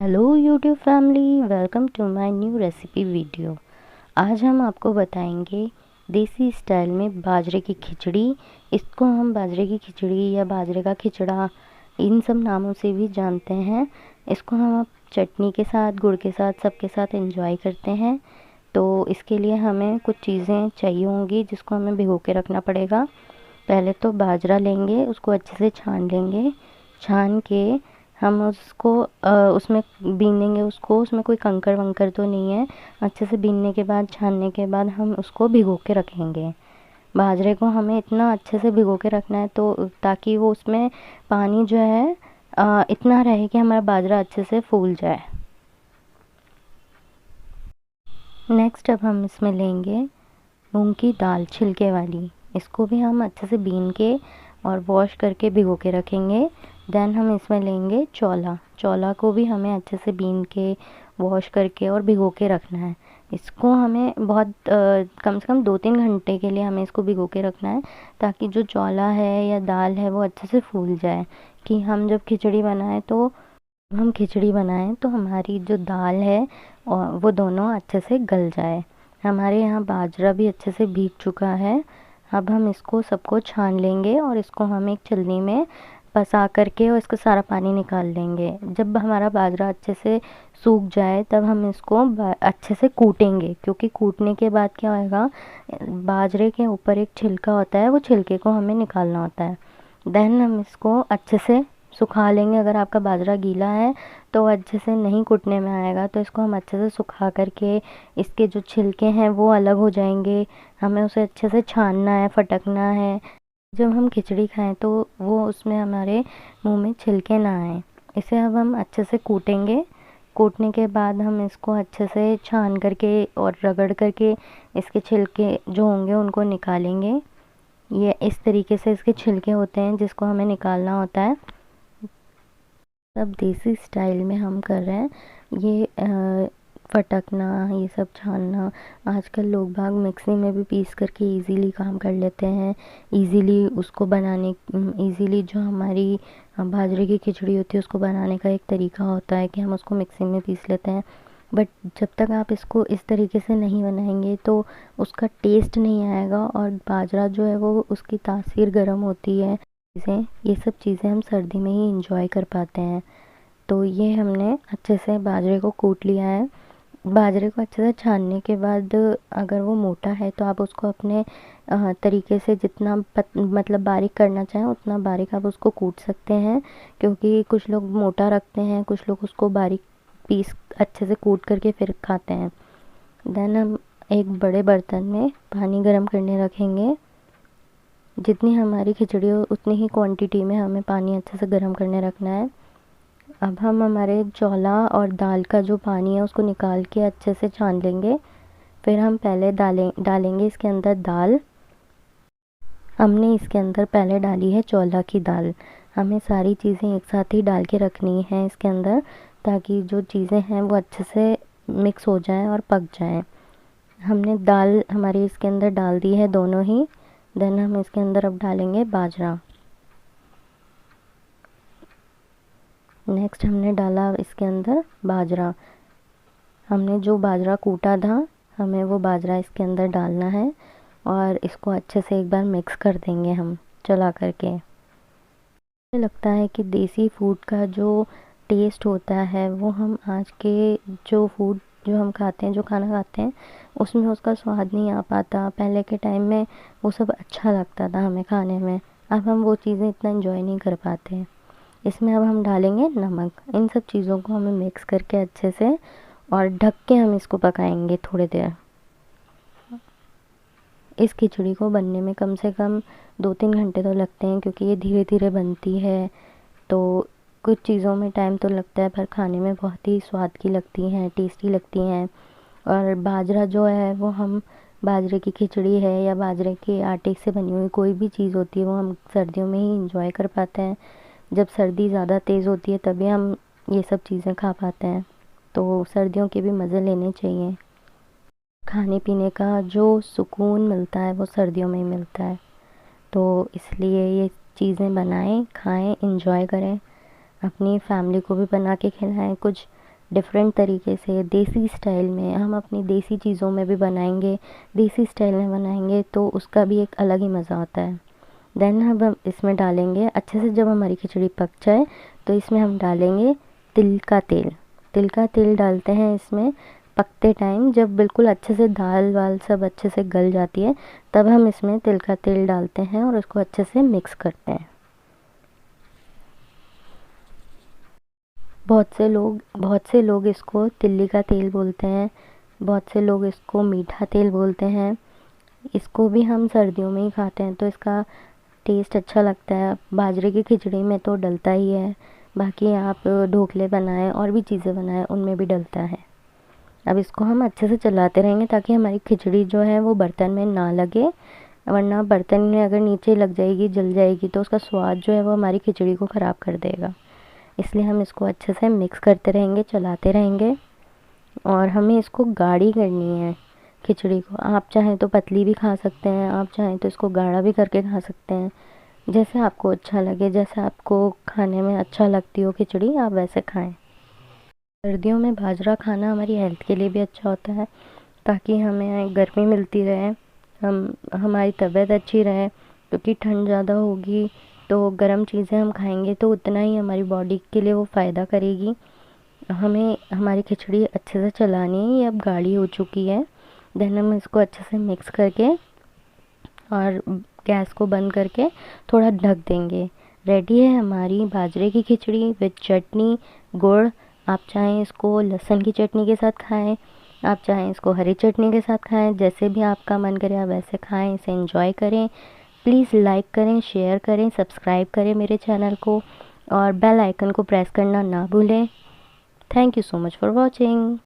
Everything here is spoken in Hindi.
Hello YouTube family, welcome to my new recipe video. आज हम आपको बताएंगे देसी स्टाइल में बाजरे की खिचड़ी। इसको हम बाजरे की खिचड़ी या बाजरे का खिचड़ा इन सब नामों से भी जानते हैं। इसको हम अब चटनी के साथ, गुड़ के साथ, सबके साथ एंजॉय करते हैं। तो इसके लिए हमें कुछ चीज़ें चाहिए होंगी जिसको हमें भिगो के रखना पड़ेगा। पहले तो बाजरा लेंगे, उसको अच्छे से छान लेंगे। छान के हम उसको उसमें बीनेंगे उसको। उसमें कोई कंकड़ वंकड़ तो नहीं है। अच्छे से बीनने के बाद, छानने के बाद हम उसको भिगो के रखेंगे। बाजरे को हमें इतना अच्छे से भिगो के रखना है तो ताकि वो उसमें पानी जो है इतना रहे कि हमारा बाजरा अच्छे से फूल जाए। नेक्स्ट अब हम इसमें लेंगे मूंग की दाल छिलके वाली। इसको भी हम अच्छे से बीन के और वॉश करके भिगो के रखेंगे। देन हम इसमें लेंगे चौला। चौला को भी हमें अच्छे से बीन के, वॉश करके और भिगो के रखना है। इसको हमें बहुत कम से कम 2-3 घंटे के लिए हमें इसको भिगो के रखना है, ताकि जो चौला है या दाल है वो अच्छे से फूल जाए। कि हम जब खिचड़ी बनाएं तो हमारी जो दाल है और वो दोनों अच्छे से गल जाए। हमारे यहाँ बाजरा भी अच्छे से भीग चुका है। अब हम इसको सबको छान लेंगे और इसको हम एक छलनी में पसा करके और इसका सारा पानी निकाल लेंगे। जब हमारा बाजरा अच्छे से सूख जाए तब हम इसको अच्छे से कूटेंगे, क्योंकि कूटने के बाद क्या होएगा, बाजरे के ऊपर एक छिलका होता है, वो छिलके को हमें निकालना होता है। देन हम इसको अच्छे से सुखा लेंगे। अगर आपका बाजरा गीला है तो वो अच्छे से नहीं कूटने में आएगा, तो इसको हम अच्छे से सुखा करके इसके जो छिलके हैं वो अलग हो जाएंगे। हमें उसे अच्छे से छानना है, फटकना है। जब हम खिचड़ी खाएं तो वो उसमें हमारे मुंह में छिलके ना आए। इसे अब हम अच्छे से कूटेंगे। कूटने के बाद हम इसको अच्छे से छान करके और रगड़ करके इसके छिलके जो होंगे उनको निकालेंगे। ये इस तरीके से इसके छिलके होते हैं जिसको हमें निकालना होता है। सब देसी स्टाइल में हम कर रहे हैं। ये फटकना, ये सब छानना, आजकल लोग भाग मिक्सी में भी पीस करके इजीली काम कर लेते हैं। इजीली उसको बनाने, इजीली जो हमारी बाजरे की खिचड़ी होती है उसको बनाने का एक तरीका होता है कि हम उसको मिक्सी में पीस लेते हैं। बट जब तक आप इसको इस तरीके से नहीं बनाएंगे तो उसका टेस्ट नहीं आएगा। और बाजरा जो है वो, उसकी तासीर गर्म होती है। चीज़ें, ये सब चीज़ें हम सर्दी में ही इंजॉय कर पाते हैं। तो ये हमने अच्छे से बाजरे को कूट लिया है। बाजरे को अच्छे से छानने के बाद अगर वो मोटा है तो आप उसको अपने तरीके से जितना मतलब बारीक करना चाहें उतना बारीक आप उसको कूट सकते हैं। क्योंकि कुछ लोग मोटा रखते हैं, कुछ लोग उसको बारीक पीस अच्छे से कूट करके फिर खाते हैं। देन हम एक बड़े बर्तन में पानी गर्म करने रखेंगे। जितनी हमारी खिचड़ी हो उतनी ही क्वांटिटी में हमें पानी अच्छे से गर्म करने रखना है। अब हम हमारे चौला और दाल का जो पानी है उसको निकाल के अच्छे से छान लेंगे। फिर हम पहले डालेंगे इसके अंदर दाल। हमने इसके अंदर पहले डाली है चौला की दाल। हमें सारी चीज़ें एक साथ ही डाल के रखनी है इसके अंदर, ताकि जो चीज़ें हैं वो अच्छे से मिक्स हो जाएं और पक जाएं। हमने दाल हमारी इसके अंदर डाल दी है दोनों ही। देन हम इसके अंदर अब डालेंगे बाजरा। नेक्स्ट हमने डाला इसके अंदर बाजरा। हमने जो बाजरा कूटा था, हमें वो बाजरा इसके अंदर डालना है और इसको अच्छे से एक बार मिक्स कर देंगे हम चला करके। मुझे लगता है कि देसी फूड का जो टेस्ट होता है वो हम आज के जो फूड जो हम खाते हैं, जो खाना खाते हैं, उसमें उसका स्वाद नहीं आ पाता। पहले के टाइम में वो सब अच्छा लगता था हमें खाने में। अब हम वो चीज़ें इतना एंजॉय नहीं कर पाते। इसमें अब हम डालेंगे नमक। इन सब चीज़ों को हमें मिक्स करके अच्छे से और ढक के हम इसको पकाएंगे थोड़ी देर। इस खिचड़ी को बनने में कम से कम 2-3 घंटे तो लगते हैं, क्योंकि ये धीरे धीरे बनती है। तो कुछ चीज़ों में टाइम तो लगता है, पर खाने में बहुत ही स्वाद की लगती हैं, टेस्टी लगती हैं। और बाजरा जो है वो हम, बाजरे की खिचड़ी है या बाजरे के आटे से बनी हुई कोई भी चीज़ होती है वो हम सर्दियों में ही इंजॉय कर पाते हैं। जब सर्दी ज़्यादा तेज़ होती है तभी हम ये सब चीज़ें खा पाते हैं। तो सर्दियों के भी मज़े लेने चाहिए। खाने पीने का जो सुकून मिलता है वो सर्दियों में ही मिलता है। तो इसलिए ये चीज़ें बनाएं, खाएं, इंजॉय करें। अपनी फैमिली को भी बना के खिलाएं। कुछ डिफरेंट तरीके से देसी स्टाइल में, हम अपनी देसी चीज़ों में भी बनाएंगे, देसी स्टाइल में बनाएंगे तो उसका भी एक अलग ही मज़ा आता है। देन हम इसमें डालेंगे अच्छे से, जब हमारी खिचड़ी पक जाए तो इसमें हम डालेंगे तिल का तेल। तिल का तेल डालते हैं इसमें पकते टाइम, जब बिल्कुल अच्छे से दाल वाल सब अच्छे से गल जाती है तब हम इसमें तिल का तेल डालते हैं और उसको अच्छे से मिक्स करते हैं। बहुत से लोग इसको तिल्ली का तेल बोलते हैं, बहुत से लोग इसको मीठा तेल बोलते हैं। इसको भी हम सर्दियों में ही खाते हैं तो इसका टेस्ट अच्छा लगता है। बाजरे की खिचड़ी में तो डलता ही है, बाकी आप ढोकले बनाएं और भी चीज़ें बनाएं उनमें भी डलता है। अब इसको हम अच्छे से चलाते रहेंगे ताकि हमारी खिचड़ी जो है वो बर्तन में ना लगे, वरना बर्तन में अगर नीचे लग जाएगी, जल जाएगी तो उसका स्वाद जो है वो हमारी खिचड़ी को ख़राब कर देगा। इसलिए हम इसको अच्छे से मिक्स करते रहेंगे, चलाते रहेंगे। और हमें इसको गाढ़ी करनी है खिचड़ी को। आप चाहें तो पतली भी खा सकते हैं, आप चाहें तो इसको गाढ़ा भी करके खा सकते हैं, जैसे आपको अच्छा लगे, जैसे आपको खाने में अच्छा लगती हो खिचड़ी आप वैसे खाएं। सर्दियों में बाजरा खाना हमारी हेल्थ के लिए भी अच्छा होता है ताकि हमें गर्मी मिलती रहे, हम हमारी तबीयत अच्छी रहे, क्योंकि ठंड ज़्यादा होगी तो गर्म चीज़ें हम खाएंगे तो उतना ही हमारी बॉडी के लिए वो फ़ायदा करेगी। हमें हमारी खिचड़ी अच्छे से चलानी है, ये अब गाढ़ी हो चुकी है। देन हम इसको अच्छे से मिक्स करके और गैस को बंद करके थोड़ा ढक देंगे। रेडी है हमारी बाजरे की खिचड़ी विद चटनी, गुड़। आप चाहें इसको लहसुन की चटनी के साथ खाएं, आप चाहें इसको हरी चटनी के साथ खाएं, जैसे भी आपका मन करे आप वैसे खाएं, इसे एंजॉय करें। प्लीज़ लाइक करें, शेयर करें, सब्सक्राइब करें मेरे चैनल को और बेल आइकन को प्रेस करना ना भूलें। Thank you so much for watching.